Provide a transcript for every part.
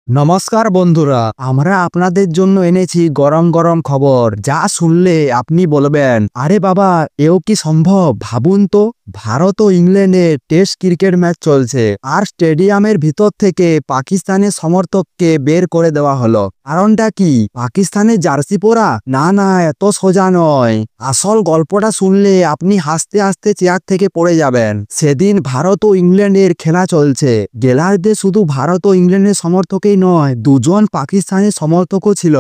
নমস্কার বন্ধুরা, আমরা আপনাদের জন্য এনেছি গরম গরম খবর যা শুনলে আপনি বলবেন, আরে বাবা, এও কি সম্ভব? ভাবুন তো, ভারত ও ইংল্যান্ডের টেস্ট ক্রিকেট ম্যাচ চলছে আর স্টেডিয়ামের ভিতর থেকে পাকিস্তানের সমর্থককে বের করে দেওয়া হলো। কারণটা কি? পাকিস্তানের জার্সি পরা? না না, এত সোজা নয়। আসল গল্পটা শুনলে আপনি হাসতে হাসতে চেয়ার থেকে পড়ে যাবেন। সেদিন ভারত ও ইংল্যান্ডের খেলা চলছে। গ্যালারিতে শুধু ভারত ও ইংল্যান্ডের সমর্থকই নয়, দুজন পাকিস্তানের সমর্থকও ছিল।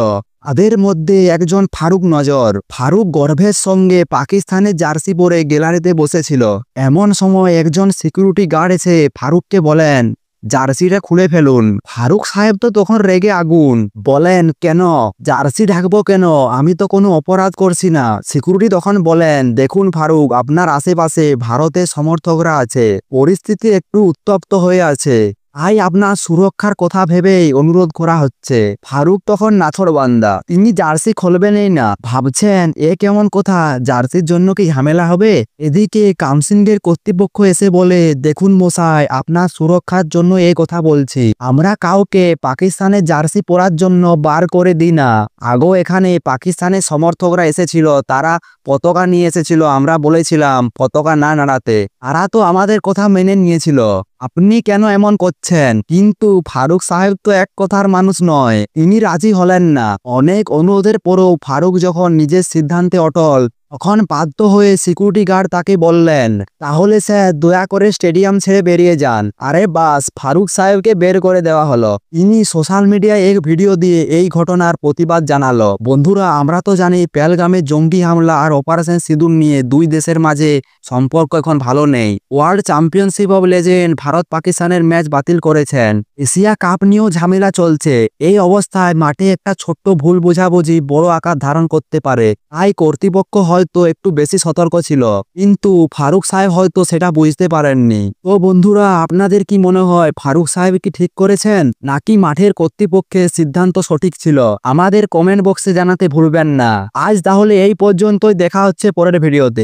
তাদের মধ্যে একজন ফারুক নজর। ফারুক গর্বের সঙ্গে পাকিস্তানের জার্সি পরে গ্যালারিতে বসেছিল। এমন সময় একজন সিকিউরিটি গার্ড এসে ফারুককে বলেন, জার্সিটা খুলে ফেলুন। ফারুক সাহেব তো তখন রেগে আগুন। বলেন, কেন? জার্সি ঢাকবো কেন? আমি তো কোনো অপরাধ করছি না। সিকিউরিটি তখন বলেন, দেখুন ফারুক, আপনার আশেপাশে ভারতের সমর্থকরা আছে, পরিস্থিতি একটু উত্তপ্ত হয়ে আছে, তাই আপনার সুরক্ষার কথা ভেবেই অনুরোধ করা হচ্ছে। ফারুক তখন নাছোড়বান্দা, তিনি জার্সি খুলবেনই না। ভাবছেন, এ কেমন কথা, জার্সির জন্য কি ঝামেলা হবে? এদিকে কাউন্সিলের কর্তৃপক্ষ এসে বলে, দেখুন মশাই, আপনার সুরক্ষার জন্য এই কথা বলছি। আমরা কাউকে পাকিস্তানের জার্সি পরার জন্য বার করে দিই না। আগেও এখানে পাকিস্তানের সমর্থকরা এসেছিল, তারা পতাকা নিয়ে এসেছিল, আমরা বলেছিলাম পতাকা না নাড়াতে, তারা তো আমাদের কথা মেনে নিয়েছিল। আপনি কেন এমন করছেন? কিন্তু ফারুক সাহেব তো এক কথার মানুষ নয়, তিনি রাজি হলেন না। অনেক অনুরোধের পরেও ফারুক যখন নিজের সিদ্ধান্তে অটল, তখন বাধ্য হয়ে সিকিউরিটি গার্ড তাকে বললেন, তাহলে স্যার, দয়া করে স্টেডিয়াম ছেড়ে বেরিয়ে যান। আরে বাস, ফারুক সাহেবকে বের করে দেওয়া হলো। তিনি সোশ্যাল মিডিয়ায় এক ভিডিও দিয়ে এই ঘটনার প্রতিবাদ জানালো। বন্ধুরা, আমরা তো জানি পেহেলগামে জঙ্গি হামলা আর অপারেশন সিঁদুর নিয়ে দুই দেশের মাঝে সম্পর্ক এখন ভালো নেই। World championship of legend Bharat পাকিস্তানের ম্যাচ বাতিল করেছেন। এশিয়া কাপ নিয়েও ঝামেলা চলছে। এই অবস্থায় মাঠে একটা ছোট্ট ভুল বোঝাবুঝি বড় আকার ধারণ করতে পারে। তাই কর্তৃপক্ষ হয়তো একটু বেশি সতর্ক ছিল, কিন্তু ফারুক সাহেব হয়তো সেটা বুঝতে পারেননি। তো বন্ধুরা, আপনাদের কি মনে হয়, ফারুক সাহেব কি ঠিক করেছেন, নাকি মাঠের কর্তৃপক্ষের সিদ্ধান্ত সঠিক ছিল? আমাদের কমেন্ট বক্সে জানাতে ভুলবেন না। আজ তাহলে এই পর্যন্তই, দেখা হচ্ছে পরের ভিডিওতে।